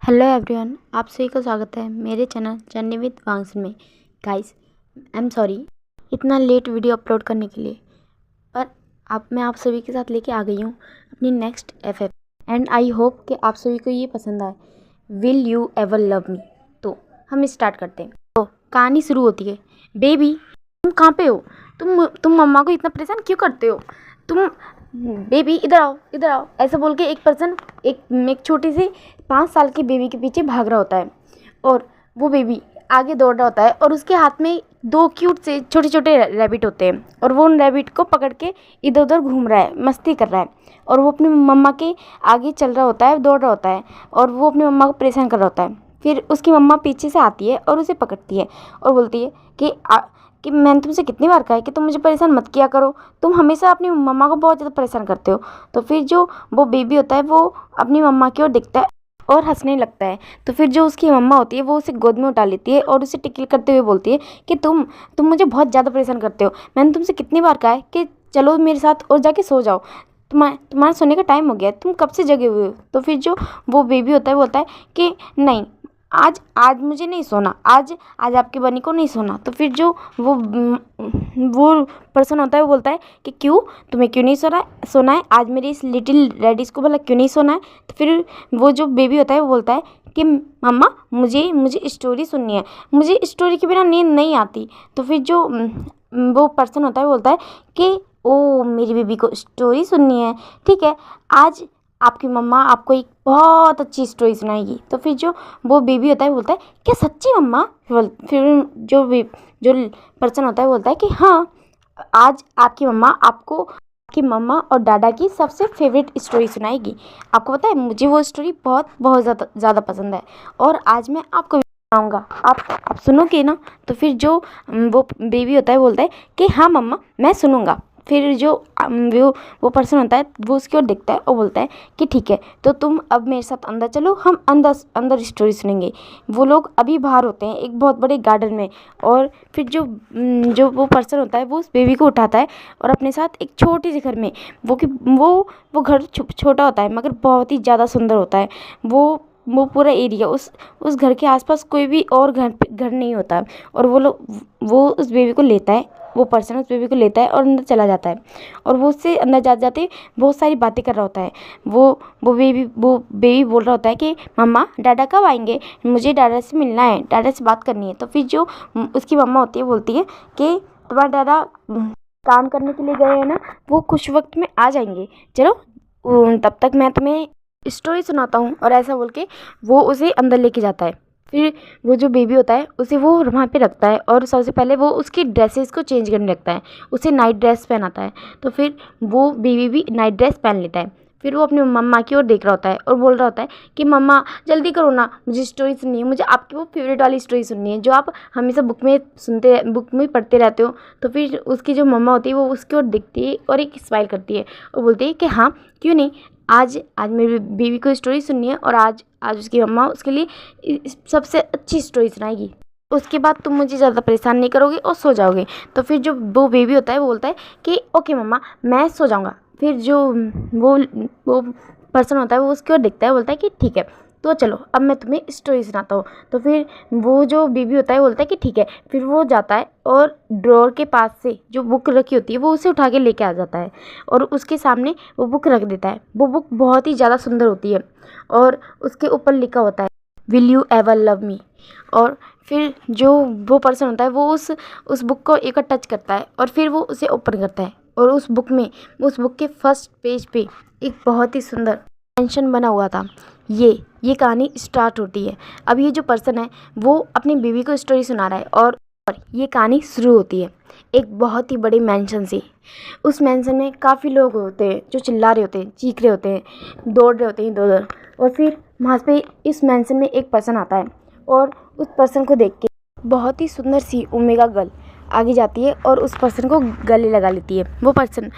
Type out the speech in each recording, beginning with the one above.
Hello everyone, आप सभी को स्वागत है मेरे चैनल जर्नी विद वांगसन में। गाइस, आई एम सॉरी इतना लेट वीडियो अपलोड करने के लिए, पर मैं आप सभी के साथ लेके आ गई हूँ अपनी next FF and I hope कि आप सभी को ये पसंद आए। Will you ever love me. तो हम स्टार्ट करते हैं। तो कहानी शुरू होती है। बेबी, तुम कहाँ पे हो? तुम मम्मा को इतना परेशान क्यों करते हो? तुम बेबी इधर आओ, इधर आओ, ऐसा बोल के एक पर्सन एक छोटी सी 5 साल की बेबी के पीछे भाग रहा होता है और वो बेबी आगे दौड़ रहा होता है और उसके हाथ में 2 क्यूट से छोटे छोटे रैबिट होते हैं और वो उन रैबिट को पकड़ के इधर उधर घूम रहा है, मस्ती कर रहा है और वो अपनी मम्मा के आगे चल रहा होता है, दौड़ रहा होता है और वो अपनी मम्मा को परेशान कर रहा होता है। फिर उसकी मम्मा पीछे से आती है और उसे पकड़ती है और बोलती है कि मैंने तुमसे कितनी बार कहा है कि तुम मुझे परेशान मत किया करो, तुम हमेशा अपनी मम्मा को बहुत ज़्यादा परेशान करते हो। तो फिर जो वो बेबी होता है वो अपनी मम्मा की ओर देखता है और हंसने लगता है। तो फिर जो उसकी मम्मा होती है वो उसे गोद में उठा लेती है और उसे टिकल करते हुए बोलती है कि तुम मुझे बहुत ज़्यादा परेशान करते हो। मैंने तुमसे कितनी बार कहा है कि चलो मेरे साथ और जाके सो जाओ, तुम्हारा सोने का टाइम हो गया है, तुम कब से जगे हुए हो। तो फिर जो वो बेबी होता है बोलता है कि नहीं, आज मुझे नहीं सोना, आज आपकी बनी को नहीं सोना। तो फिर जो वो पर्सन होता है वो बोलता है कि क्यों, तुम्हें क्यों नहीं सोना है आज मेरी इस लिटिल रेडिस को भला क्यों नहीं सोना है। तो फिर वो जो बेबी होता है वो बोलता है कि मम्मा मुझे स्टोरी सुननी है, मुझे स्टोरी के बिना नींद नहीं आती। तो फिर जो वो पर्सन होता है वो बोलता है कि ओ मेरी बेबी को स्टोरी सुननी है, ठीक है, आज आपकी मम्मा आपको एक बहुत अच्छी स्टोरी सुनाएगी। तो फिर जो वो बेबी होता है बोलता है क्या सच्ची मम्मा? फिर जो पर्सन होता है बोलता है कि हाँ, आज आपकी मम्मा आपको आपकी मम्मा और दादा की सबसे फेवरेट स्टोरी सुनाएगी। आपको पता है मुझे वो स्टोरी बहुत ज़्यादा पसंद है और आज मैं आपको सुनाऊंगा, आप सुनोगे ना? तो फिर जो वो बेबी होता है बोलता है कि हाँ मम्मा मैं सुनूंगा। फिर जो वो पर्सन होता है वो उसकी ओर देखता है और बोलता है कि ठीक है, तो तुम अब मेरे साथ अंदर चलो, हम अंदर स्टोरी सुनेंगे। वो लोग अभी बाहर होते हैं एक बहुत बड़े गार्डन में और फिर जो वो पर्सन होता है वो उस बेबी को उठाता है और अपने साथ एक छोटी सी घर में वो घर छोटा होता है मगर बहुत ही ज़्यादा सुंदर होता है। वो पूरा एरिया उस घर के आसपास कोई भी और घर नहीं होता और वो उस बेबी को लेता है, वो पर्सन उस बेबी को लेता है और अंदर चला जाता है और वो उससे अंदर जाते बहुत सारी बातें कर रहा होता है। वो बेबी बोल रहा होता है कि मम्मा दादा कब आएंगे, मुझे दादा से मिलना है, दादा से बात करनी है। तो फिर जो उसकी मम्मा होती है बोलती है कि तुम्हारा दादा काम करने के लिए गए हैं ना, वो कुछ वक्त में आ जाएंगे, चलो तब तक मैं तुम्हें स्टोरी सुनाता हूँ। और ऐसा बोल के वो उसे अंदर लेके जाता है। फिर वो जो बेबी होता है उसे वो वहाँ पे रखता है और सबसे पहले वो उसकी ड्रेसेस को चेंज करने लगता है, उसे नाइट ड्रेस पहनाता है। तो फिर वो बेबी भी नाइट ड्रेस पहन लेता है। फिर वो अपनी मम्मा की ओर देख रहा होता है और बोल रहा होता है कि मम्मा जल्दी करो ना, मुझे स्टोरी सुननी है, मुझे आपकी वो फेवरेट वाली स्टोरी सुननी है जो आप हमेशा बुक में पढ़ते रहते हो। तो फिर उसकी जो मम्मा होती है वो उसकी ओर देखती है और एक स्माइल करती है और बोलती है कि हाँ क्यों नहीं, आज मेरी बेबी को स्टोरी सुननी है और आज उसकी मम्मा उसके लिए सबसे अच्छी स्टोरी सुनाएगी। उसके बाद तुम मुझे ज़्यादा परेशान नहीं करोगे और सो जाओगे। तो फिर जो वो बेबी होता है वो बोलता है कि ओके मम्मा मैं सो जाऊँगा। फिर जो वो पर्सन होता है वो उसकी ओर देखता है, बोलता है कि ठीक है, तो चलो अब मैं तुम्हें स्टोरी सुनाता हूँ। तो फिर वो जो बेबी होता है बोलता है कि ठीक है। फिर वो जाता है और ड्रॉअर के पास से जो बुक रखी होती है वो उसे उठा के लेके आ जाता है और उसके सामने वो बुक रख देता है। वो बुक बहुत ही ज़्यादा सुंदर होती है और उसके ऊपर लिखा होता है विल यू एवर लव मी। और फिर जो वो पर्सन होता है वो उस बुक को एक टच करता है और फिर वो उसे ओपन करता है और उस बुक के फर्स्ट पेज पे एक बहुत ही सुंदर मेंशन बना हुआ था। ये कहानी स्टार्ट होती है। अब ये जो पर्सन है वो अपनी बीवी को स्टोरी सुना रहा है और ये कहानी शुरू होती है एक बहुत ही बड़े मेंशन से। उस मेंशन में काफ़ी लोग होते हैं जो चिल्ला रहे होते हैं, चीख रहे होते हैं, दौड़ रहे होते हैं इधर। और फिर वहाँ पे इस मेंशन में एक पर्सन आता है और उस पर्सन को देख के बहुत ही सुंदर सी ओमेगा गर्ल आगे जाती है और उस पर्सन को गले लगा लेती है। वो पर्सन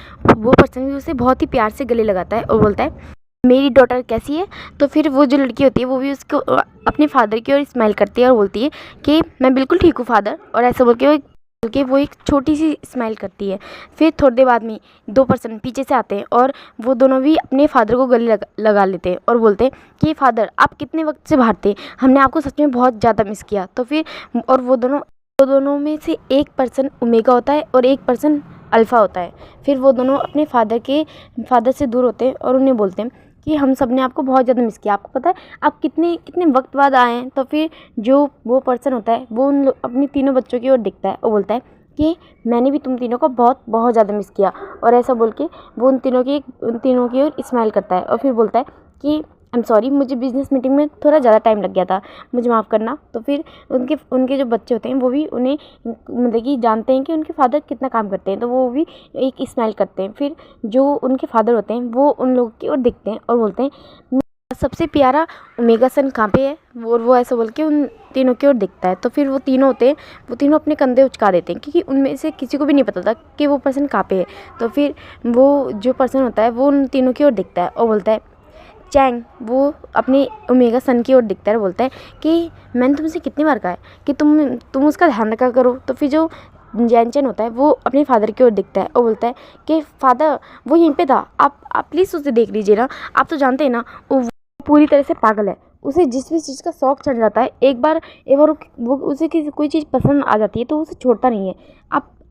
भी उसे बहुत ही प्यार से गले लगाता है और बोलता है मेरी डॉटर कैसी है। तो फिर वो जो लड़की होती है वो भी उसको अपने फादर की ओर स्माइल करती है और बोलती है कि मैं बिल्कुल ठीक हूँ फादर। और ऐसा बोल के वो बल्कि वो एक छोटी सी स्माइल करती है। फिर थोड़ी देर बाद में 2 पर्सन पीछे से आते हैं और वो दोनों भी अपने फादर को गले लगा लेते हैं और बोलते हैं कि फादर आप कितने वक्त से बाहर थे, हमने आपको सच में बहुत ज़्यादा मिस किया। तो फिर और वो दोनों में से एक पर्सन ओमेगा होता है और एक पर्सन अल्फ़ा होता है। फिर वो दोनों अपने फादर से दूर होते हैं और उन्हें बोलते हैं कि हम सब ने आपको बहुत ज़्यादा मिस किया। आपको पता है आप कितने कितने वक्त बाद आए हैं। तो फिर जो वो पर्सन होता है वो अपनी तीनों बच्चों की ओर दिखता है और बोलता है कि मैंने भी तुम तीनों को बहुत बहुत ज़्यादा मिस किया। और ऐसा बोल के वो उन तीनों की ओर स्माइल करता है और फिर बोलता है कि आई एम सॉरी, मुझे बिज़नेस मीटिंग में थोड़ा ज़्यादा टाइम लग गया था, मुझे माफ़ करना। तो फिर उनके जो बच्चे होते हैं वो भी उन्हें मतलब कि जानते हैं कि उनके फादर कितना काम करते हैं, तो वो भी एक स्माइल करते हैं। फिर जो उनके फादर होते हैं वो उन लोगों की ओर दिखते हैं और बोलते हैं सबसे प्यारा ओमेगा सन कहाँ पे है। वो ऐसा बोल के उन तीनों की ओर दिखता है। तो फिर वो तीनों होते हैं, वो तीनों अपने कंधे उचका देते हैं क्योंकि उनमें से किसी को भी नहीं पता था कि वो पर्सन कहाँ पे है। तो फिर वो जो पर्सन होता है वो उन तीनों की ओर दिखता है और बोलता है चैंग, वो अपने ओमेगा सन की ओर दिखता है और बोलता है कि मैंने तुमसे कितनी बार कहा है कि तुम उसका ध्यान रखा करो। तो फिर जो जैन चैन होता है वो अपने फादर की ओर दिखता है और बोलता है कि फादर वो यहीं पे था, आप प्लीज़ उसे देख लीजिए ना। आप तो जानते हैं ना वो पूरी तरह से पागल है, उसे जिस भी चीज़ का शौक चढ़ जाता है एक बार वो उसे कोई चीज़ पसंद आ जाती है तो उसे छोड़ता नहीं है।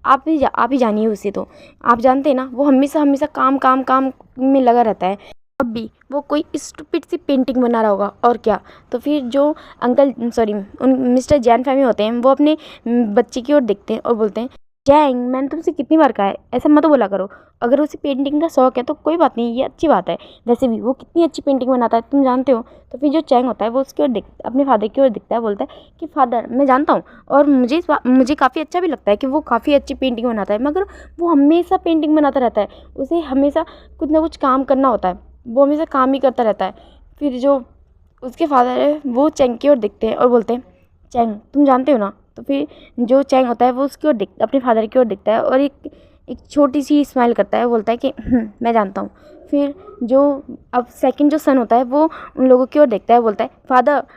आप ही जानिए उसे। तो आप जानते हैं ना वो हमेशा हमेशा काम काम काम में लगा रहता है। अब भी वो कोई स्टूपिड सी पेंटिंग बना रहा होगा और क्या। तो फिर जो मिस्टर जैन फैमी होते हैं वो अपने बच्चे की ओर देखते हैं और बोलते हैं जैंग, मैंने तुमसे कितनी बार कहा है ऐसा मत बोला करो। अगर उसे पेंटिंग का शौक है तो कोई बात नहीं, ये अच्छी बात है। वैसे भी वो कितनी अच्छी पेंटिंग बनाता है तुम जानते हो। तो फिर जो चैंग होता है वो उसकी ओर अपने फादर की ओर दिखता है, बोलता है कि फादर मैं जानता हूँ और मुझे काफ़ी अच्छा भी लगता है कि वो काफ़ी अच्छी पेंटिंग बनाता है, मगर वो हमेशा पेंटिंग बनाता रहता है। उसे हमेशा कुछ ना कुछ काम करना होता है, वो हमेशा काम ही करता रहता है। फिर जो उसके फादर है वो चैंग की ओर दिखते हैं और बोलते हैं चैंग तुम जानते हो ना। तो फिर जो चैंग होता है वो उसकी ओर अपने फादर की ओर दिखता है और एक छोटी सी स्माइल करता है, बोलता है कि मैं जानता हूँ। फिर जो अब सेकंड जो सन होता है वो उन लोगों की ओर देखता है, बोलता है फादर आप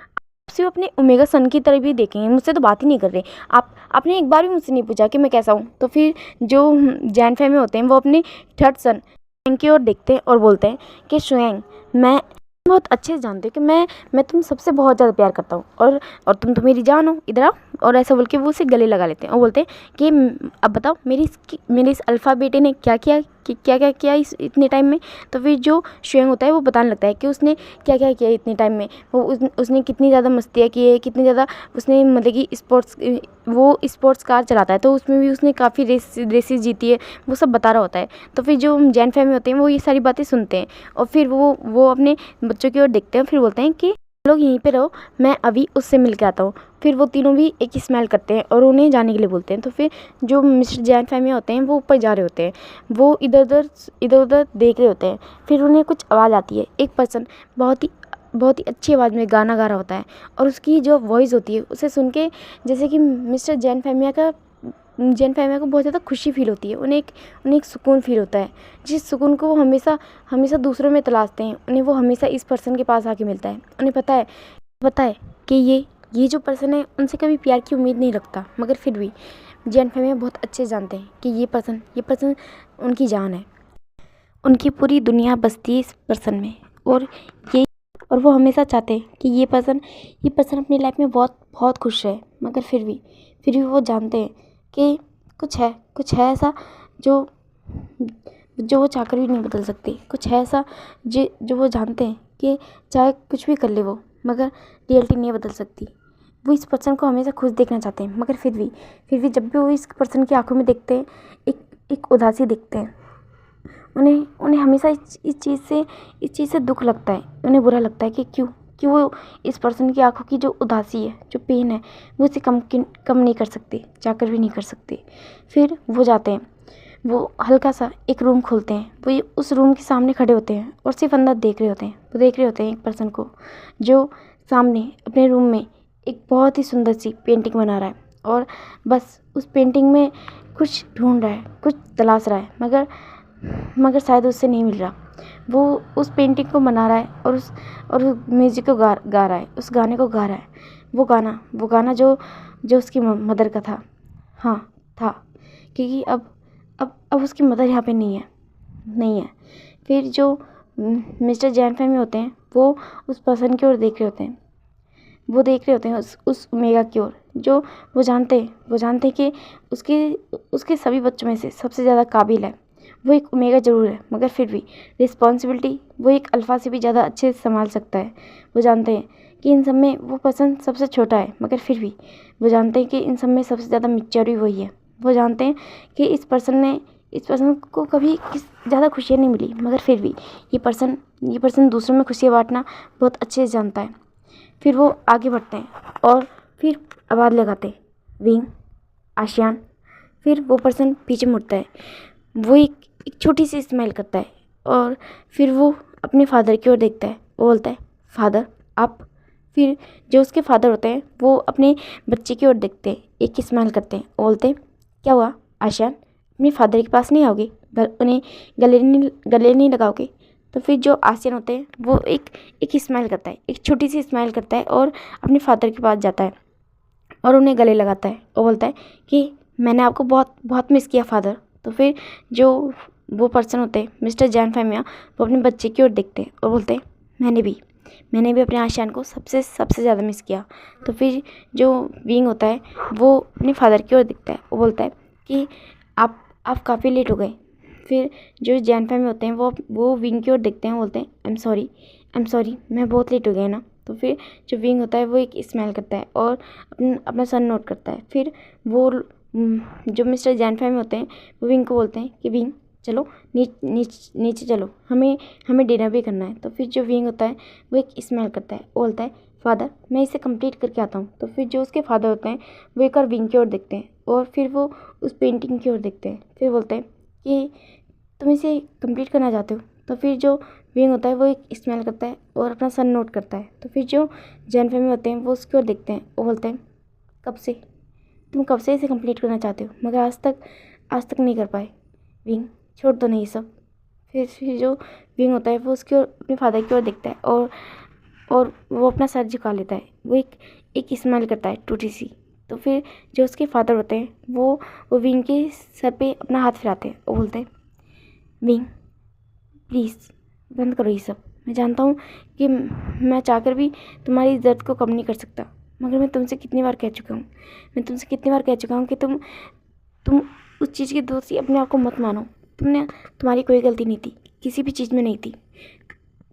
सिर्फ अपने ओमेगा सन की तरफ भी देखेंगे, मुझसे तो बात ही नहीं कर रहे। आपने एक बार भी मुझसे नहीं पूछा कि मैं कैसा हूँ। तो फिर जो जैन फैमिली होते हैं वो अपने थर्ड सन की ओर देखते हैं और बोलते हैं कि शुएंग, मैं बहुत अच्छे से जानते हो कि मैं तुम सबसे बहुत ज़्यादा प्यार करता हूँ और तुम तो मेरी जान हो, इधर आओ। और ऐसा बोल के वो उसे गले लगा लेते हैं और बोलते हैं कि अब बताओ मेरे इस अल्फ़ा बेटे ने क्या किया इस इतने टाइम में। तो फिर जो शुएंग होता है वो बताने लगता है कि उसने क्या क्या किया इतने टाइम में। उसने कितनी ज़्यादा मस्तियाँ की है, कितनी ज़्यादा उसने मतलब कि स्पोर्ट्स कार चलाता है तो उसमें भी उसने काफ़ी रेसेस जीती है, वो सब बता रहा होता है। तो फिर जो जैन फैमिली होते हैं वो ये सारी बातें सुनते हैं और फिर वो अपने बच्चों की ओर देखते हैं, फिर बोलते हैं कि लोग यहीं पे रहो, मैं अभी उससे मिल के आता हूँ। फिर वो तीनों भी एक ही स्माइल करते हैं और उन्हें जाने के लिए बोलते हैं। तो फिर जो मिस्टर जैन फैमिली होते हैं वो ऊपर जा रहे होते हैं, वो इधर उधर देख रहे होते हैं। फिर उन्हें कुछ आवाज़ आती है, एक पर्सन बहुत ही अच्छी आवाज़ में गाना गा रहा होता है और उसकी जो वॉइस होती है उसे सुन के जैसे कि मिस्टर जैन फैमिली को बहुत ज़्यादा खुशी फील होती है। उन्हें एक सुकून फील होता है, जिस सुकून को वो हमेशा दूसरों में तलाशते हैं, उन्हें वो हमेशा इस पर्सन के पास आके मिलता है। उन्हें पता है कि ये जो पर्सन है उनसे कभी प्यार की उम्मीद नहीं रखता, मगर फिर भी जैन फैमिली बहुत अच्छे से जानते हैं कि ये पर्सन उनकी जान है, उनकी पूरी दुनिया बसती है इस पर्सन में। और वो हमेशा चाहते हैं कि ये पर्सन अपनी लाइफ में बहुत बहुत खुश है, मगर फिर भी वो जानते हैं कि कुछ है ऐसा जो वो चाहकर भी नहीं बदल सकते। कुछ है ऐसा जो वो जानते हैं कि चाहे कुछ भी कर ले वो, मगर रियलिटी नहीं बदल सकती। वो इस पर्सन को हमेशा खुश देखना चाहते हैं, मगर फिर भी जब भी वो इस पर्सन की आंखों में देखते हैं एक उदासी देखते हैं। उन्हें हमेशा इस चीज़ से दुख लगता है, उन्हें बुरा लगता है कि क्यों वो इस पर्सन की आंखों की जो उदासी है, जो पेन है, वो इसे कम नहीं कर सकते, चाहकर भी नहीं कर सकते। फिर वो जाते हैं, वो हल्का सा एक रूम खोलते हैं, वो उस रूम के सामने खड़े होते हैं और सिर्फ अंदर देख रहे होते हैं। वो देख रहे होते हैं एक पर्सन को जो सामने अपने रूम में एक बहुत ही सुंदर सी पेंटिंग बना रहा है और बस उस पेंटिंग में कुछ ढूंढ रहा है, कुछ तलाश रहा है, मगर शायद उससे नहीं मिल रहा। वो उस पेंटिंग को बना रहा है और म्यूज़िक को गा रहा है, उस गाने को गा रहा है। वो गाना जो उसकी मदर का था, हाँ था, क्योंकि अब उसकी मदर यहाँ पे नहीं है। फिर जो मिस्टर जैन फैमी होते हैं वो उस पर्सन की ओर देख रहे होते हैं, वो देख रहे होते हैं उस ओमेगा की ओर, जो वो जानते हैं कि उसके सभी बच्चों में से सबसे ज़्यादा काबिल है। वो एक ओमेगा ज़रूर है, मगर फिर भी रिस्पॉन्सिबिलिटी वो एक अल्फ़ा से भी ज़्यादा अच्छे से संभाल सकता है। वो जानते हैं कि इन सब में वो पर्सन सबसे छोटा है, मगर फिर भी वो जानते हैं कि इन सब में सबसे ज़्यादा मैच्योर भी वही है। वो जानते हैं कि इस पर्सन को कभी ज़्यादा खुशियाँ नहीं मिली, मगर फिर भी ये पर्सन दूसरों में खुशियाँ बांटना बहुत अच्छे से जानता है। फिर वो आगे बढ़ते हैं और फिर आवाज़ लगाते हैं, विंग, आशियान। फिर वो पर्सन पीछे मुड़ता है, वो एक छोटी सी स्माइल करता है और फिर वो अपने फादर की ओर देखता है। वो बोलता है, फादर आप। फिर जो उसके फादर होते हैं वो अपने बच्चे की ओर देखते हैं, एक स्माइल करते हैं। वो बोलते हैं, क्या हुआ आशियान, अपने फादर के पास नहीं आओगे, उन्हें गले नहीं लगाओगे? तो फिर जो आशियान होते हैं वो एक स्माइल करता है, एक छोटी सी स्माइल करता है और अपने फादर के पास जाता है और उन्हें गले लगाता है और बोलता है कि मैंने आपको बहुत बहुत मिस किया फादर। तो फिर जो वो पर्सन होते हैं मिस्टर जैन फैमिया, वो अपने बच्चे की ओर देखते हैं और बोलते हैं, मैंने भी अपने आशियान को सबसे ज़्यादा मिस किया। तो फिर जो विंग होता है वो अपने फादर की ओर देखता है और बोलता है कि आप काफ़ी लेट हो गए। फिर जो जैन फैमिली होते हैं वो विंग की ओर देखते हैं, बोलते हैं, आई एम सॉरी मैं बहुत लेट हो गया ना। तो फिर जो विंग होता है वो एक स्माइल करता है और अपना सन नोट करता है। फिर वो जो मिस्टर जैन फैमिली होते हैं वो विंग को बोलते हैं कि विंग चलो नीचे चलो, हमें डिनर भी करना है। तो फिर जो विंग होता है वो एक स्माइल करता है, वो बोलता है, फादर मैं इसे कंप्लीट करके आता हूँ। तो फिर जो उसके फादर होते हैं वो एक और विंग की ओर देखते हैं और फिर वो उस पेंटिंग की ओर देखते हैं। फिर बोलते हैं कि तुम इसे कंप्लीट करना चाहते हो? तो फिर जो विंग होता है वो एक स्माइल करता है और अपना सन नोट करता है। तो फिर जो जैन फैमिली होते हैं वो उसकी ओर देखते हैं, वो बोलते हैं, तुम कब से इसे कंप्लीट करना चाहते हो, मगर आज तक नहीं कर पाए। विंग छोड़ दो नहीं सब। फिर जो विंग होता है वो उसकी ओर अपने फादर की ओर देखता है और वो अपना सर झुका लेता है, वो एक स्माइल करता है टूटी सी। तो फिर जो उसके फादर होते हैं वो विंग के सर पे अपना हाथ फिराते हैं और बोलते हैं, विंग प्लीज़ बंद करो ये सब। मैं जानता हूँ कि मैं चाहकर भी तुम्हारी इस दर्द को कम नहीं कर सकता, मगर मैं तुमसे कितनी बार कह चुका हूँ कि तुम उस चीज़ की दोषी अपने आप को मत मानो। तुम्हारी कोई गलती नहीं थी, किसी भी चीज़ में नहीं थी।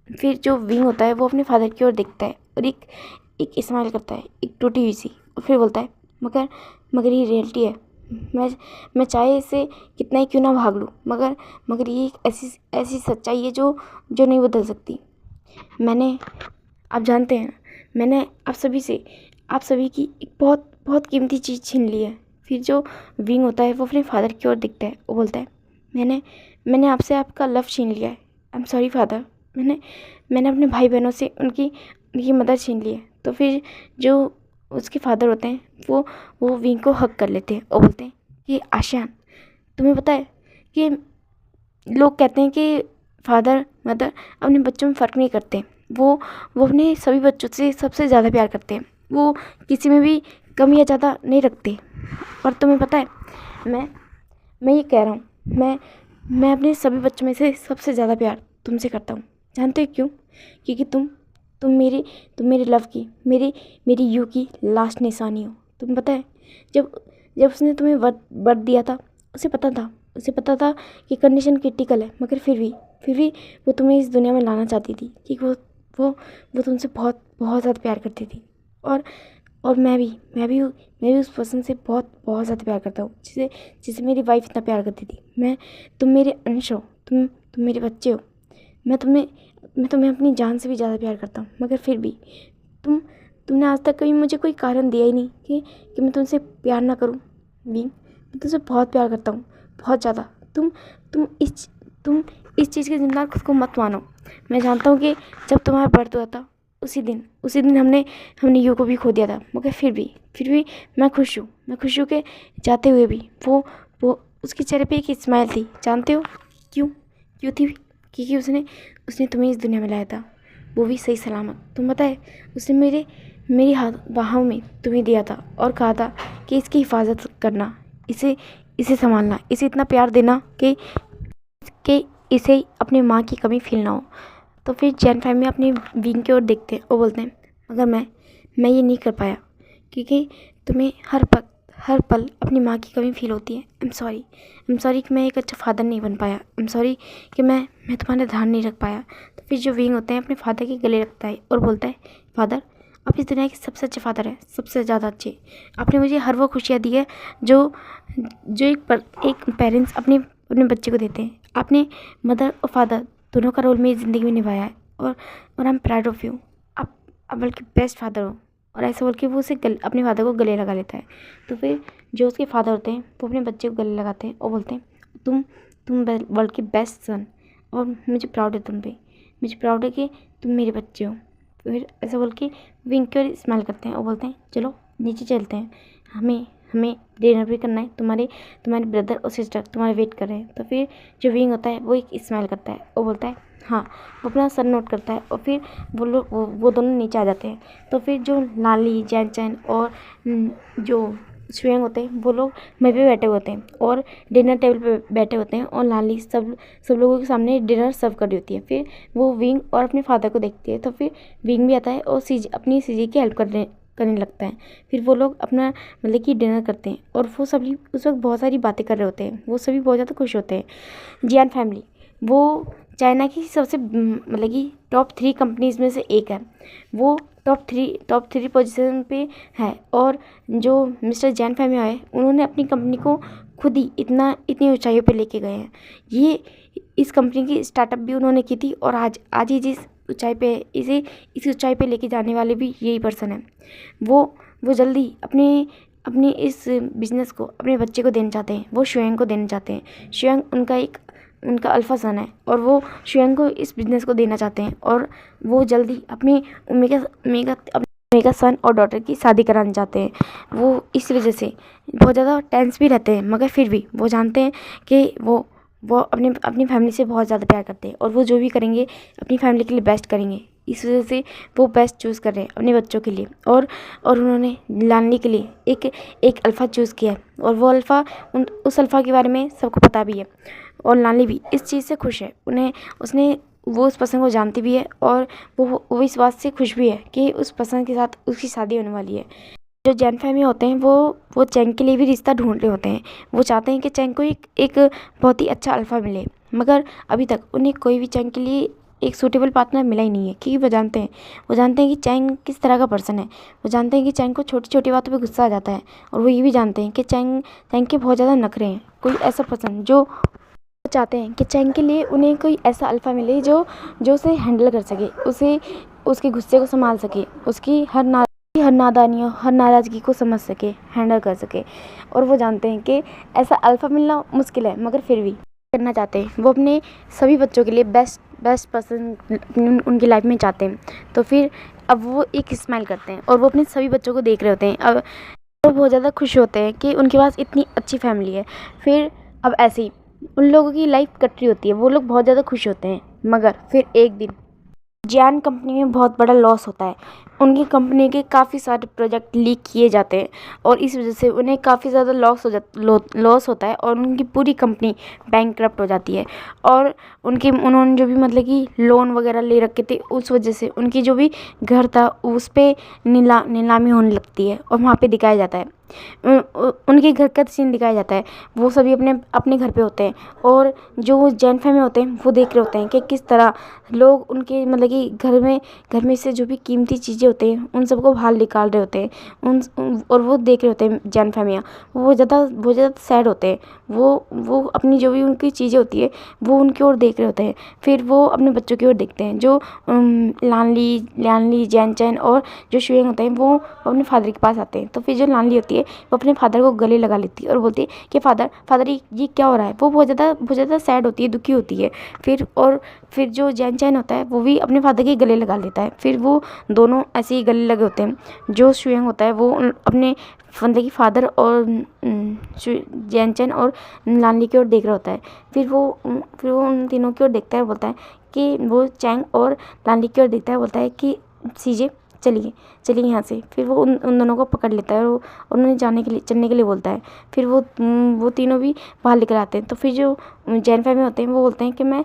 फिर जो विंग होता है वो अपने फादर की ओर देखता है और एक स्माइल करता है, एक टूटी हुई सी, और फिर बोलता है, मगर ये रियलिटी है। मैं चाहे इससे कितना ही क्यों ना भाग लूँ, मगर ये एक ऐसी सच्चाई है जो नहीं बदल सकती। आप जानते हैं मैंने आप सभी की एक बहुत बहुत कीमती चीज़ छीन ली है। फिर जो विंग होता है वो अपने फादर की ओर दिखता है, वो बोलता है, मैंने आपसे आपका लव छीन लिया है। आई एम सॉरी फादर, मैंने अपने भाई बहनों से उनकी मदद छीन ली है। तो फिर जो उसके फादर होते हैं वो विंग को हक कर लेते हैं और बोलते हैं कि आशियान, तुम्हें पता है कि लोग कहते हैं कि फादर मदर अपने बच्चों में फ़र्क नहीं करते, वो अपने सभी बच्चों से सबसे ज़्यादा प्यार करते हैं, वो किसी में भी कम या ज़्यादा नहीं रखते। और तुम्हें पता है मैं ये कह रहा हूँ, मैं अपने सभी बच्चों में से सबसे ज़्यादा प्यार तुमसे करता हूँ। जानते हो क्यों? क्योंकि तुम मेरे लव की, मेरी यू की लास्ट निशानी हो। तुम्हें पता है जब उसने तुम्हें वर्त दिया था, उसे पता था कि कंडीशन क्रिटिकल है, मगर फिर भी वो तुम्हें इस दुनिया में लाना चाहती थी, क्योंकि वो तुमसे बहुत बहुत ज़्यादा प्यार करती थी। और मैं भी उस पर्सन से बहुत बहुत ज़्यादा प्यार करता हूँ, जिसे मेरी वाइफ इतना प्यार करती थी। तुम मेरे अंश हो, तुम मेरे बच्चे हो। मैं तुम्हें अपनी जान से भी ज़्यादा प्यार करता हूँ, मगर फिर भी तुमने आज तक कभी मुझे कोई कारण दिया ही नहीं कि मैं तुमसे प्यार ना करूँ। विंग, मैं तुमसे बहुत प्यार करता हूँ, बहुत ज़्यादा। तुम इस चीज़ के ज़िम्मेदार खुद को मत मानो। मैं जानता हूँ कि जब तुम्हारा बर्थ हुआ था उसी दिन हमने यू को भी खो दिया था, मगर फिर भी मैं खुश हूँ कि जाते हुए भी वो उसके चेहरे पे एक स्माइल थी। जानते हो क्यों थी? क्योंकि उसने तुम्हें इस दुनिया में लाया था, वो भी सही सलामत। तुम पता है उसने मेरी हाथ बाहों में तुम्हें दिया था और कहा था कि इसकी हिफाजत करना, इसे इसे संभालना, इसे इतना प्यार देना कि इसे अपनी माँ की कमी फील ना हो। तो फिर जैन फैमिली अपनी विंग की ओर देखते हैं और बोलते हैं मगर मैं ये नहीं कर पाया क्योंकि तुम्हें हर पल अपनी माँ की कमी फील होती है। आई एम सॉरी कि मैं एक अच्छा फादर नहीं बन पाया। आई एम सॉरी कि मैं तुम्हारा ध्यान नहीं रख पाया। तो फिर जो विंग होते हैं अपने फादर के गले लगता है और बोलता है फादर आप इस दुनिया के सबसे अच्छे फादर हैं, सबसे ज़्यादा अच्छे। आपने मुझे हर वो खुशियाँ दी है जो एक पेरेंट्स अपने बच्चे को देते हैं। आपने मदर और फादर दोनों का रोल मेरी ज़िंदगी में निभाया है और I am proud of you. आप बल्कि बेस्ट फादर हो। और ऐसे बोल के वो उसे अपने फादर को गले लगा लेता है। तो फिर जो उसके फादर होते हैं वो अपने बच्चे को गले लगाते हैं और बोलते हैं तुम वर्ल्ड के बेस्ट सन और मुझे प्राउड है तुम पे। मुझे प्राउड है कि तुम मेरे बच्चे हो। फिर ऐसा बोल के विंक और स्माइल करते हैं और बोलते हैं चलो नीचे चलते हैं, हमें डिनर भी करना है, तुम्हारे ब्रदर और सिस्टर तुम्हारे वेट कर रहे हैं। तो फिर जो विंग होता है वो एक स्माइल करता है और बोलता है हाँ। वो अपना सर नोट करता है और फिर वो दोनों नीचे आ जाते हैं। तो फिर जो लाली जैन चैन और जो शुएंग होते हैं वो लोग मेज पे बैठे होते हैं और डिनर टेबल पे बैठे होते हैं और लाली सब लोगों के सामने डिनर सर्व कर रही होती है। फिर वो विंग और अपने फादर को देखती है। तो फिर विंग भी आता है और अपनी सीजी की हेल्प करने लगता है। फिर वो लोग अपना मतलब कि डिनर करते हैं और वो सभी उस वक्त बहुत सारी बातें कर रहे होते हैं। वो सभी बहुत ज़्यादा खुश होते हैं। जियान फैमिली वो चाइना की सबसे मतलब कि टॉप 3 कंपनीज़ में से एक है। वो टॉप थ्री पोजीशन पे है। और जो मिस्टर जैन फैमिली है उन्होंने अपनी कंपनी को खुद ही इतनी ऊंचाइयों पे लेके गए हैं। ये इस कंपनी की स्टार्टअप भी उन्होंने की थी और आज ही जिस ऊंचाई पे इस ऊंचाई पे लेके जाने वाले भी यही पर्सन है। वो जल्दी अपनी इस बिज़नेस को अपने बच्चे को देना चाहते हैं। वो शुएंग को देना चाहते हैं। शुएंग उनका अल्फ़ा सन है और वो शुएंग को इस बिज़नेस को देना चाहते हैं और वो जल्दी अपनी मेगा सन और डॉटर की शादी कराना चाहते हैं। वो इस वजह से बहुत ज़्यादा टेंस भी रहते हैं मगर फिर भी वो जानते हैं कि वो अपनी फैमिली से बहुत ज़्यादा प्यार करते हैं और वो जो भी करेंगे अपनी फैमिली के लिए बेस्ट करेंगे। इस वजह से वो बेस्ट चूज़ कर रहे हैं अपने बच्चों के लिए। और उन्होंने लानली के लिए एक अल्फ़ा चूज़ किया है और वो अल्फ़ा उस अल्फ़ा के बारे में सबको पता भी है और लानली भी इस चीज़ से खुश है। वो उस पर्सन को जानती भी है और वो इस बात से खुश भी है कि उस पर्सन के साथ उसकी शादी होने वाली है। जो जैन फैमिली होते हैं वो चैंग के लिए भी रिश्ता ढूंढ रहे होते हैं। वो चाहते हैं कि चैंग को एक बहुत ही अच्छा अल्फ़ा मिले मगर अभी तक उन्हें कोई भी चैंग के लिए एक सूटेबल पार्टनर मिला ही नहीं है क्योंकि वो जानते हैं कि चैंग किस तरह का पर्सन है। वो जानते हैं कि चैंग को छोटी छोटी बातों पे गुस्सा आ जाता है और वो ये भी जानते हैं कि चैंग के बहुत ज़्यादा नखरे हैं। कोई ऐसा पर्सन जो चाहते हैं कि चैंग के लिए उन्हें कोई ऐसा अल्फ़ा मिले जो उसे हैंडल कर सके, उसके गुस्से को संभाल सके, उसकी हर नादानियों हर नाराज़गी को समझ सके, हैंडल कर सके। और वो जानते हैं कि ऐसा अल्फ़ा मिलना मुश्किल है मगर फिर भी करना चाहते हैं। वो अपने सभी बच्चों के लिए बेस्ट पर्सन उनकी लाइफ में चाहते हैं। तो फिर अब वो एक स्माइल करते हैं और वो अपने सभी बच्चों को देख रहे होते हैं। अब वो बहुत ज़्यादा खुश होते हैं कि उनके पास इतनी अच्छी फैमिली है। फिर अब ऐसे ही उन लोगों की लाइफ कट रही होती है। वो लोग बहुत ज़्यादा खुश होते हैं मगर फिर एक दिन जियान कंपनी में बहुत बड़ा लॉस होता है। उनकी कंपनी के काफ़ी सारे प्रोजेक्ट लीक किए जाते हैं और इस वजह से उन्हें काफ़ी ज़्यादा लॉस होता है और उनकी पूरी कंपनी बैंकक्रप्ट हो जाती है। और उन्होंने जो भी मतलब कि लोन वगैरह ले रखे थे उस वजह से उनकी जो भी घर था उस पर नीलामी होने लगती है और वहाँ पे दिखाया जाता है उनके घर का सीन दिखाया जाता है। वो सभी अपने घर पे होते हैं और जो जैन फैमिली होते हैं वो देख रहे होते हैं कि किस तरह लोग उनके मतलब कि घर में से जो भी कीमती चीज़ें होते हैं उन सबको बाहर निकाल रहे होते हैं और वो देख रहे होते हैं जैन फैमिलियाँ। वो बहुत ज़्यादा सैड होते हैं। वो अपनी जो भी उनकी चीज़ें होती है वो उनकी ओर देख रहे होते हैं। फिर वो अपने बच्चों की ओर देखते हैं। जो लानली जैन चैन और जो शुएंग होते हैं वो अपने फादर के पास आते हैं। तो फिर जो लानली होती है वो अपने फादर को गले लगा लेती है और बोलती है कि फादर ये क्या हो रहा है। वो बहुत ज़्यादा सैड होती है, दुखी होती है। फिर जो जैन चैन होता है वो भी अपने फादर के गले लगा लेता है। फिर वो दोनों ऐसे ही गले लगे होते हैं। जो शुएंग होता है वो अपने मतलब कि फादर और जैन चैन और लानली की ओर देख रहा होता है। फिर वो उन तीनों की ओर देखता है, बोलता है कि वो चैंग और लानली की ओर देखता है, बोलता है कि सीजे चलिए चलिए यहाँ से। फिर वो उन दोनों को पकड़ लेता है और उन्होंने चलने के लिए बोलता है। फिर वो तीनों भी बाहर लेकर आते हैं। तो फिर जो जैन फैमिली होते हैं वो बोलते हैं कि मैं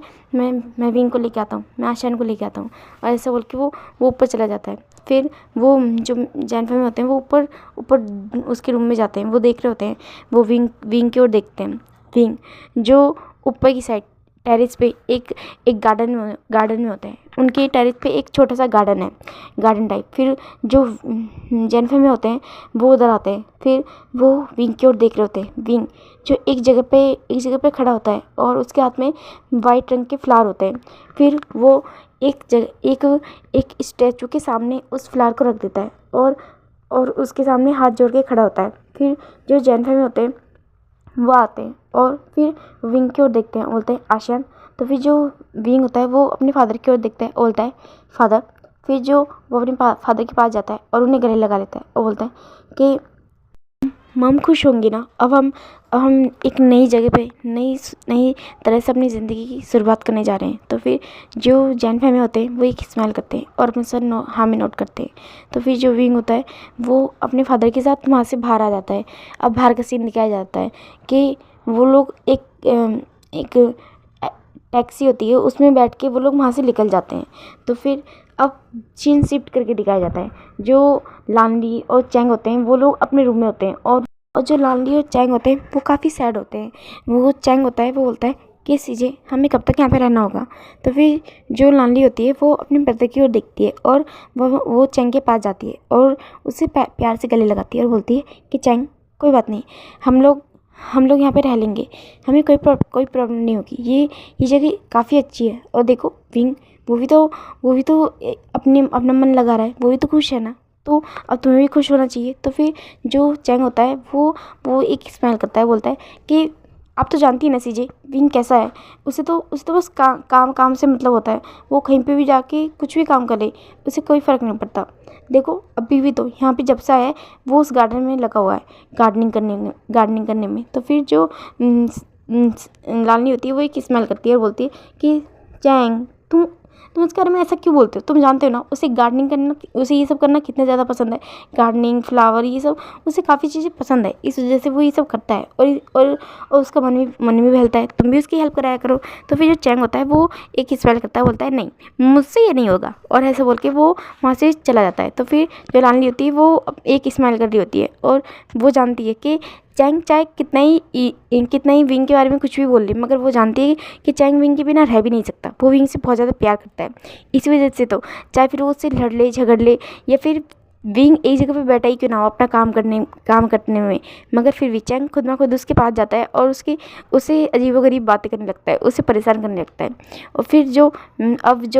विंग को लेके आता हूँ, मैं आशियान को लेके आता हूँ, और ऐसा बोल के वो ऊपर चला जाता है। फिर वो जो जैन फैमिली होते हैं वो ऊपर उसके रूम में जाते हैं। वो देख रहे होते हैं, वो विंग की ओर देखते हैं। विंग जो ऊपर की साइड टेरेस पे एक गार्डन में होता है। उनके टेरेस पे एक छोटा सा गार्डन है, गार्डन टाइप। फिर जो जैन फैमिली होते हैं वो उधर आते हैं। फिर वो विंग की ओर देख रहे होते हैं। विंग जो एक जगह पे खड़ा होता है और उसके हाथ में वाइट रंग के फ्लावर होते हैं। फिर वो एक स्टैचू के सामने उस फ्लावर को रख देता है और उसके सामने हाथ जोड़ के खड़ा होता है। फिर जो जैन फैमिली होते हैं वो आते हैं और फिर विंग की ओर देखते हैं, बोलते हैं आशियान। तो फिर जो विंग होता है वो अपने फादर की ओर देखता है, बोलता है फादर। फिर जो वो अपने फादर के पास जाता है और उन्हें गले लगा लेता है और बोलता है कि मम खुश होंगी ना, अब हम एक नई जगह पे नई तरह से अपनी ज़िंदगी की शुरुआत करने जा रहे हैं। तो फिर जो जैन फैमिली होते हैं वो एक स्माइल करते हैं और अपने सर हाँ में नोट करते हैं। तो फिर जो विंग होता है वो अपने फादर के साथ वहाँ से बाहर आ जाता है। अब बाहर का सीन दिखाया जाता है कि वो लोग एक टैक्सी होती है उसमें बैठ के वो लोग वहाँ से निकल जाते हैं। तो फिर अब सीन शिफ्ट करके दिखाया जाता है। जो लानली और चैंग होते हैं वो लोग अपने रूम में होते हैं और जो लानली और चैंग होते हैं वो काफ़ी सैड होते हैं। वो चैंग होता है वो बोलता है कि सीजे हमें कब तक यहाँ पे रहना होगा। तो फिर जो लानली होती है वो अपने ब्रदर की ओर देखती है और वो चैंग के पास जाती है और उससे प्यार से गले लगाती है और बोलती है कि चैंग कोई बात नहीं, हम लोग यहाँ पे रह लेंगे, हमें कोई प्रॉब्लम नहीं होगी। ये जगह काफ़ी अच्छी है। और देखो विंग वो भी तो अपना मन लगा रहा है, वो भी तो खुश है ना, तो अब तुम्हें भी खुश होना चाहिए। तो फिर जो चैंग होता है वो एक स्माइल करता है, बोलता है कि आप तो जानती है ना सीजे विंग कैसा है, उसे तो बस काम से मतलब होता है। वो कहीं पे भी जाके कुछ भी काम करे उसे कोई फ़र्क नहीं पड़ता। देखो अभी भी तो यहाँ पे जब से आया है वो उस गार्डन में लगा हुआ है गार्डनिंग करने में। तो फिर जो लालनी होती है वो एक स्माइल करती है और बोलती है कि चैंग तुम उसके बारे में ऐसा क्यों बोलते हो, तुम जानते हो ना उसे गार्डनिंग करना, उसे ये सब करना कितना ज़्यादा पसंद है। गार्डनिंग, फ्लावर, ये सब उसे काफ़ी चीज़ें पसंद है, इस वजह से वो ये सब करता है और उसका मन भी बहलता है। तुम भी उसकी हेल्प कराया करो। तो फिर जो चैंग होता है वो एक स्मेल करता है, बोलता है नहीं मुझसे ये नहीं होगा, और ऐसा बोल के वो वहाँ से चला जाता है। तो फिर जो लानली होती है वो एक स्माइल कर रही होती है और वो जानती है कि चैंग चाहे कितना ही विंग के बारे में कुछ भी बोल रही, मगर वो जानती है कि चैंग विंग के बिना रह भी नहीं सकता। वो विंग से बहुत ज़्यादा प्यार करता है। इसी वजह से तो चाहे फिर वो उससे लड़ ले झगड़ ले या फिर विंग एक जगह पे बैठा ही क्यों ना हो अपना काम करने में, मगर फिर भी चैंग खुद ना खुद उसके पास जाता है और उसे अजीबोगरीब बातें करने लगता है, उसे परेशान करने लगता है। और फिर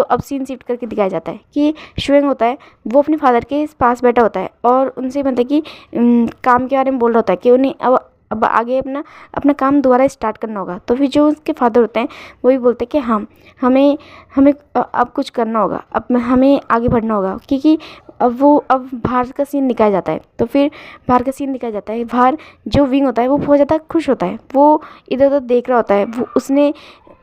अब सीन शिफ्ट करके दिखाया जाता है कि शुएंग होता है वो अपने फादर के पास बैठा होता है और उनसे मतलब कि काम के बारे में बोल रहा होता है कि उन्हें अब आगे अपना काम दोबारा स्टार्ट करना होगा। तो फिर जो उसके फादर होते हैं वो भी बोलते हैं कि हमें अब कुछ करना होगा, अब हमें आगे बढ़ना होगा, क्योंकि अब बाहर का सीन दिखाया जाता है। तो फिर बाहर का सीन दिखाया जाता है, बाहर जो विंग होता है वो बहुत ज़्यादा खुश होता है, वो इधर उधर देख रहा होता है।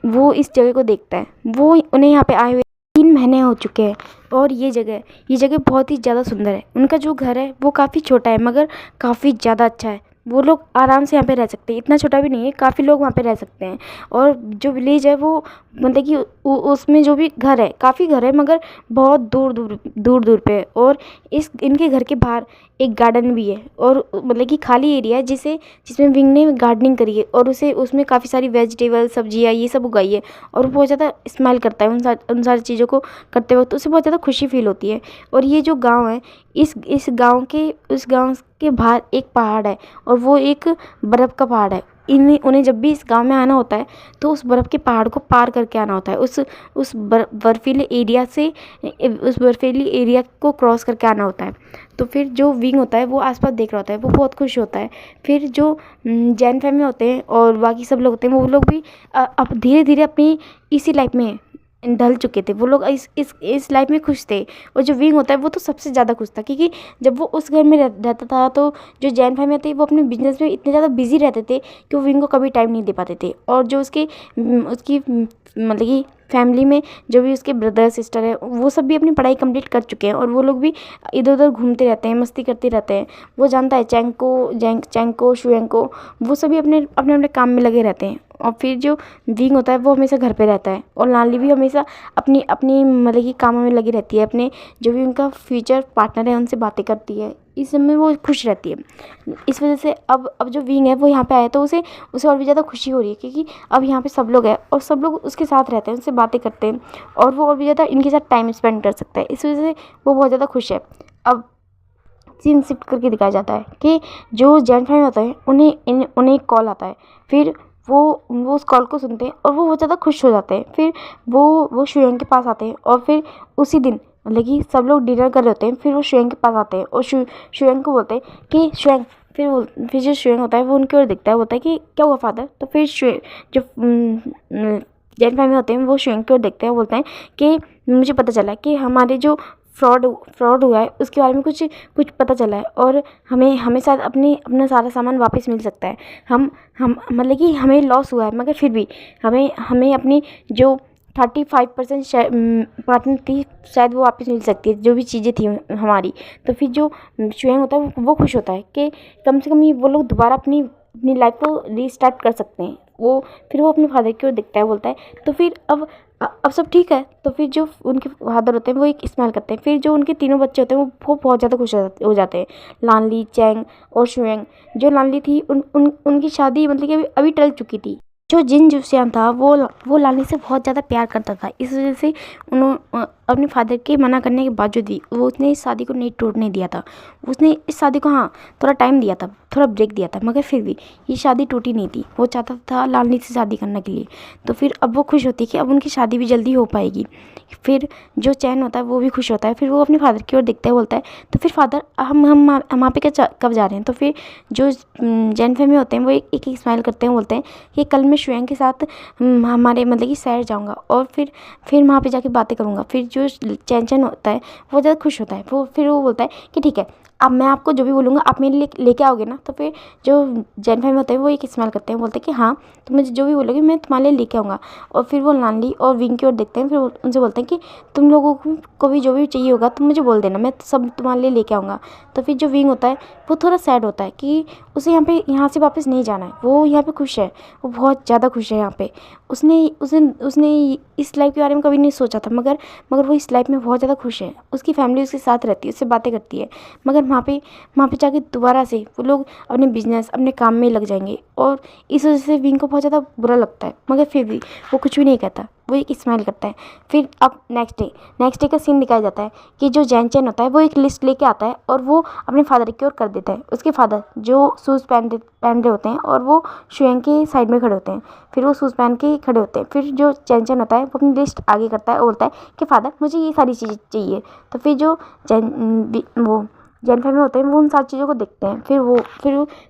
वो इस जगह को देखता है। वो उन्हें यहाँ पे आए हुए 3 महीने हो चुके हैं और ये जगह बहुत ही ज़्यादा सुंदर है। उनका जो घर है वो काफ़ी छोटा है मगर काफ़ी ज़्यादा अच्छा है। वो लोग आराम से यहाँ पे रह सकते हैं, इतना छोटा भी नहीं है, काफ़ी लोग वहाँ पे रह सकते हैं। और जो विलेज है वो मतलब कि उसमें जो भी घर है, काफ़ी घर है मगर बहुत दूर पे है। और इनके घर के बाहर एक गार्डन भी है और मतलब कि खाली एरिया है जिसमें विंग ने गार्डनिंग करी है और उसमें काफ़ी सारी वेजिटेबल, सब्जियाँ ये सब उगाई है। और वो बहुत ज़्यादा स्माइल करता है उन सारी चीज़ों को करते वक्त, उसे बहुत ज़्यादा खुशी फील होती है। और ये जो गाँव है इस गाँव के बाहर एक पहाड़ है और वो एक बर्फ़ का पहाड़ है। उन्हें जब भी इस गांव में आना होता है तो उस बर्फ़ के पहाड़ को पार करके आना होता है, उस बर्फीले एरिया को क्रॉस करके आना होता है। तो फिर जो विंग होता है वो आसपास देख रहा होता है, वो बहुत खुश होता है। फिर जो जैन फैमिली होते हैं और बाकी सब लोग होते हैं वो लोग भी अब धीरे धीरे अपनी इसी लाइफ में ढल चुके थे। वो लोग इस लाइफ में खुश थे। और जो विंग होता है वो तो सबसे ज़्यादा खुश था, क्योंकि जब वो उस घर में रहता था तो जो जैन फैमिली थे वो अपने बिजनेस में इतने ज़्यादा बिजी रहते थे कि वो विंग को कभी टाइम नहीं दे पाते थे। और जो उसकी मतलब कि फैमिली में जो भी उसके ब्रदर सिस्टर है वो सब भी अपनी पढ़ाई कंप्लीट कर चुके हैं और वो लोग भी इधर उधर घूमते रहते हैं, मस्ती करते रहते हैं। वो जानता है चैंग को शुएंग को, वो सभी अपने अपने अपने काम में लगे रहते हैं। और फिर जो विंग होता है वो हमेशा घर पे रहता है और लानली भी हमेशा अपनी अपनी मतलब कि कामों में लगी रहती है, अपने जो भी उनका फ्यूचर पार्टनर है उनसे बातें करती है। इस समय वो खुश रहती है। इस वजह से अब जो विंग है वो यहाँ पे आया तो उसे उसे और भी ज़्यादा खुशी हो रही है, क्योंकि अब यहाँ पे सब लोग हैं और सब लोग उसके साथ रहते हैं, उनसे बातें करते हैं और वो और भी ज़्यादा इनके साथ टाइम स्पेंड कर सकता है। इस वजह से वो बहुत ज़्यादा खुश है। अब सीन शिफ्ट करके दिखाया जाता है कि जो जॉइंट फैमिली होता है उन्हें एक कॉल आता है। फिर वो उस कॉल को सुनते हैं और वो बहुत ज़्यादा खुश हो जाते हैं। फिर वो शुएंग के पास आते हैं और फिर उसी दिन मतलब कि सब लोग डिनर कर रहे होते हैं। फिर वो शुएंग के पास आते हैं और शुएंग को बोलते हैं कि शुएंग, फिर जो शुएंग होता है वो उनकी ओर दिखता है, बोलता है कि क्या हुआ फादर। तो फिर जो जॉइंट फैमिली होते हैं वो शुएंग की ओर देखते हैं, बोलते हैं कि मुझे पता चला कि हमारे जो फ्रॉड हुआ है उसके बारे में कुछ पता चला है और हमें शायद अपना सारा सामान वापस मिल सकता है। हम मतलब कि हमें लॉस हुआ है मगर फिर भी हमें अपनी जो 35% पार्टनर थी शायद वो वापस मिल सकती है, जो भी चीज़ें थी हमारी। तो फिर जो शुएंग होता है वो खुश होता है कि कम से कम ये वो लोग दोबारा अपनी लाइफ को रीस्टार्ट कर सकते हैं। फिर वो अपने फादर की ओर दिखता है, बोलता है तो फिर अब सब ठीक है। तो फिर जो उनके फादर होते हैं वो एक स्माइल करते हैं। फिर जो उनके तीनों बच्चे होते हैं वो बहुत ज़्यादा खुश हो जाते हैं, लानली, चैंग और शुएंग। जो लानली थी उनकी शादी मतलब कि अभी टल चुकी थी। जो जिन जुसियान था वो लानली से बहुत ज़्यादा प्यार करता था। इस वजह से उन्होंने अपने फादर के मना करने के बावजूद भी उसने इस शादी को नहीं टूटने दिया था। उसने इस शादी को थोड़ा टाइम दिया था, थोड़ा ब्रेक दिया था, मगर फिर भी ये शादी टूटी नहीं थी। वो चाहता था लानली से शादी करने के लिए। तो फिर अब वो खुश होती है कि अब उनकी शादी भी जल्दी हो पाएगी। फिर जो चैन होता है वो भी खुश होता है। फिर वो अपने फादर की ओर देखता है, बोलता है तो फिर फादर हम वहाँ पे कब जा रहे हैं। तो फिर जो जैन फैमिली होते हैं वो एक स्माइल करते हैं, बोलते हैं कि कल मैं शुएंग के साथ हमारे मतलब कि शहर जाऊँगा और फिर वहाँ पे जाके बातें करूँगा। फिर जो चैन होता है वो ज़्यादा खुश होता है। फिर वो बोलता है कि ठीक है, अब मैं आपको जो भी बोलूँगा आप मेरे लिए लेके आओगे ना। तो फिर जो जैन फैमिली होते हैं वो एक स्माइल करते हैं, बोलते हैं कि हाँ तुम मुझे जो भी बोलोगे मैं तुम्हारे लिए लेके आऊँगा। और फिर वो लानली और विंग की ओर देखते हैं। फिर उनसे बोलते हैं कि तुम लोगों को भी जो भी चाहिए होगा तुम मुझे बोल देना, मैं सब तुम्हारे लिए लेके आऊँगा। तो फिर जो विंग होता है वो थोड़ा सैड होता है कि उसे यहाँ से वापस नहीं जाना है। वो यहाँ पे खुश है, वो बहुत ज़्यादा खुश है यहाँ पे। उसने इस लाइफ के बारे में कभी नहीं सोचा था, मगर वो इस लाइफ में बहुत ज़्यादा खुश है। उसकी फैमिली उसके साथ रहती है, उससे बातें करती है। मगर वहाँ पे जाके दोबारा से वो लोग अपने बिजनेस अपने काम में लग जाएंगे और इस वजह से विंग को बहुत ज़्यादा बुरा लगता है। मगर फिर भी वो कुछ भी नहीं कहता, वो एक स्माइल करता है। फिर अब नेक्स्ट डे का सीन दिखाया जाता है कि जो जैन चैन होता है वो एक लिस्ट लेके आता है और वो अपने फादर की ओर कर देता है। उसके फादर जो शूज़ पहन रहे होते हैं और वो शुएंग के साइड में खड़े होते हैं। फिर वो शूज़ पहन के खड़े होते हैं। फिर जो चैन होता है वो अपनी लिस्ट आगे करता है और बोलता है कि फादर मुझे ये सारी चीज़ें चाहिए। तो फिर जो जैन फैमिली होते हैं वो उन सारी चीज़ों को देखते हैं। फिर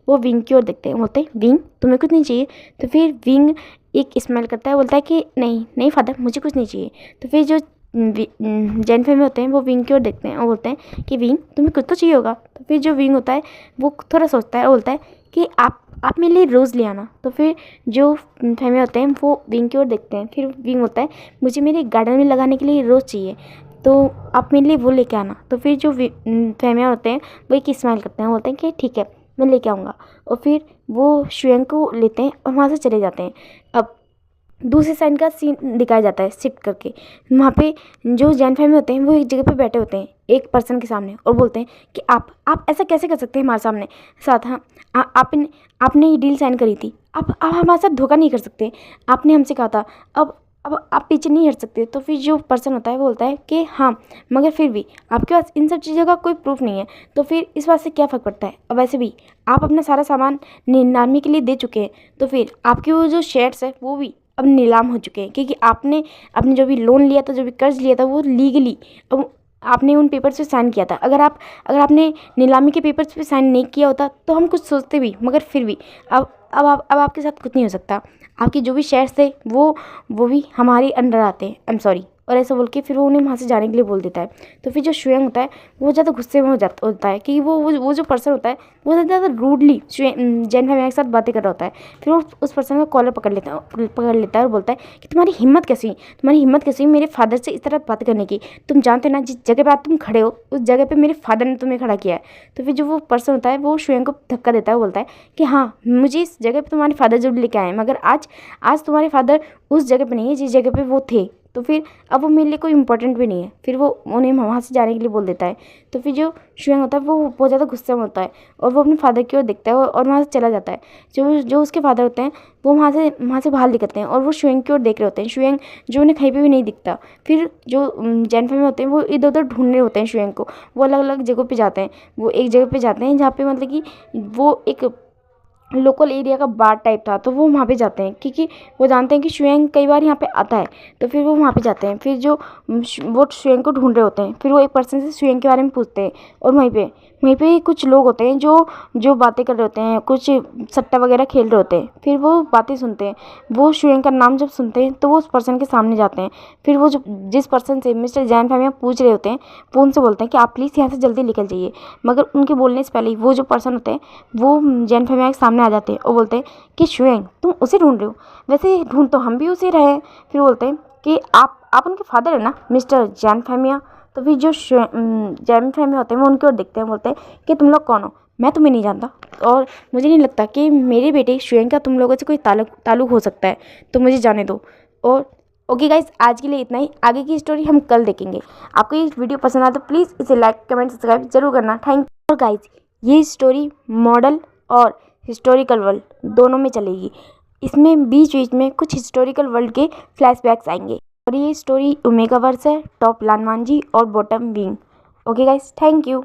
वो विंग की ओर देखते हैं, बोलते हैं विंग तुम्हें कुछ नहीं चाहिए। तो फिर विंग एक स्माइल करता है, बोलता है कि नहीं फादर मुझे कुछ नहीं चाहिए। तो फिर जो जैन फैमिली होते हैं वो विंग की ओर देखते हैं और बोलते हैं कि विंग तुम्हें कुछ तो चाहिए होगा। तो फिर जो विंग होता है वो थोड़ा सोचता है और बोलता है कि आप मेरे लिए रोज़ ले आना। तो फिर जो फैमिली होते हैं वो विंग की ओर देखते हैं। फिर विंग होता है मुझे मेरे गार्डन में लगाने के लिए रोज़ चाहिए, तो आप मेरे लिए वो लेके आना। तो फिर जो फैमिली होते हैं वो एक स्माइल करते हैं, बोलते हैं कि ठीक है मैं लेके आऊँगा। और फिर वो शुएंग को लेते हैं और वहाँ से चले जाते हैं। अब दूसरे साइड का सीन दिखाया जाता है शिफ्ट करके। वहाँ पे जो जैन फैमिली होते हैं वो एक जगह पे बैठे होते हैं एक पर्सन के सामने और बोलते हैं कि आप ऐसा कैसे कर सकते हैं हमारे सामने साथ। हाँ आपने ये डील साइन करी थी, आप हमारे साथ धोखा नहीं कर सकते। आपने हमसे कहा था अब आप पीछे नहीं हट सकते। तो फिर जो पर्सन होता है वो बोलता है कि हाँ मगर फिर भी आपके पास इन सब चीज़ों का कोई प्रूफ नहीं है, तो फिर इस बात से क्या फ़र्क पड़ता है। अब वैसे भी आप अपना सारा सामान नीलामी के लिए दे चुके हैं, तो फिर आपके वो जो शेयर्स है वो भी अब नीलाम हो चुके हैं, क्योंकि आपने जो भी लोन लिया था, जो भी कर्ज लिया था, वो लीगली अब आपने उन पेपर्स पे साइन किया था। अगर आपने नीलामी के पेपर्स पे साइन नहीं किया होता तो हम कुछ सोचते भी, मगर फिर भी अब आपके साथ कुछ नहीं हो सकता। आपके जो भी शेयर्स थे वो भी हमारे अंडर आते हैं। आई एम सॉरी, और ऐसा बोल के फिर वो उन्हें वहाँ से जाने के लिए बोल देता है। तो फिर जो शुएंग होता है वो ज़्यादा गुस्से में होता है कि वो जो पर्सन होता है वो ज़्यादा रूडली जैन फैमिली के साथ बातें कर रहा होता है। फिर वो उस पर्सन का कॉलर पकड़ लेता है और बोलता है कि तुम्हारी हिम्मत कैसी मेरे फादर से इस तरह बात करने की। तुम जानते हो ना जिस जगह पे आज तुम खड़े हो उस जगह पे मेरे फादर ने तुम्हें खड़ा किया है। तो फिर जो वो पर्सन होता है वो शुएंग को धक्का देता है, वो बोलता है कि हाँ, मुझे इस जगह पे तुम्हारे फादर जरूर लेके आए, मगर आज तुम्हारे फादर उस जगह पे नहीं है जिस जगह पे वो थे। तो फिर अब वो मेरे लिए कोई इंपॉर्टेंट भी नहीं है। फिर वो उन्हें वहाँ से जाने के लिए बोल देता है। तो फिर जो शुएंग होता है वो बहुत ज़्यादा गुस्से में होता है और वो अपने फादर की ओर देखता है और वहाँ से चला जाता है। जो उसके फादर होते हैं वो वहाँ से बाहर निकलते हैं और वो शुएंग की ओर देख रहे होते हैं। शुएंग जो उन्हें कहीं पे भी नहीं दिखता। फिर जो जैन फैमिली होते हैं वो इधर उधर ढूंढ रहे होते हैं शुएंग को। वो अलग अलग जगहों पे जाते हैं। वो एक जगह पे जाते हैं जहाँ पे मतलब कि वो एक लोकल एरिया का बार टाइप था, तो वो वहाँ पे जाते हैं क्योंकि वो जानते हैं कि शुएंग कई बार यहाँ पे आता है। तो फिर वो वहाँ पे जाते हैं। फिर जो वो शुएंग को ढूंढ रहे होते हैं। फिर वो एक पर्सन से शुएंग के बारे में पूछते हैं और वहीं पे कुछ लोग होते हैं जो बातें कर रहे होते हैं, कुछ सट्टा वगैरह खेल रहे होते हैं। फिर वो बातें सुनते हैं। वो शुएंग का नाम जब सुनते हैं तो वो उस पर्सन के सामने जाते हैं। फिर वो जिस पर्सन से मिस्टर जैन फैमिली पूछ रहे होते हैं वो उनसे बोलते हैं कि आप प्लीज़ यहाँ से जल्दी निकल जाइए। मगर उनके बोलने से पहले ही वो जो पर्सन होते हैं वो जैन फैमिली के सामने आ जाते हैं और बोलते हैं कि शुएंग तुम उसे ढूंढ रहे हो, वैसे ढूंढ तो हम भी उसे रहे हैं। फिर बोलते हैं कि आप उनके फादर है ना मिस्टर जैन फैमिया। तो फिर जो जैन फैमिली होते हैं वो उनकी ओर देखते हैं, बोलते हैं कि तुम लोग कौन हो, मैं तुम्हें नहीं जानता और मुझे नहीं लगता कि मेरे बेटे शुएंग का तुम लोगों से कोई ताल्लुक हो सकता है, तो मुझे जाने दो। और ओके गाइस, आज के लिए इतना ही। आगे की स्टोरी हम कल देखेंगे। आपको ये वीडियो पसंद आया तो प्लीज़ इसे लाइक कमेंट सब्सक्राइब जरूर करना। Thank you. और गाइस ये स्टोरी मॉडल और हिस्टोरिकल वर्ल्ड दोनों में चलेगी। इसमें बीच बीच में कुछ हिस्टोरिकल वर्ल्ड के फ्लैशबैक्स आएंगे। और ये स्टोरी ओमेगा वर्स है, टॉप लानवांजी और bottom wing. Okay guys, thank you.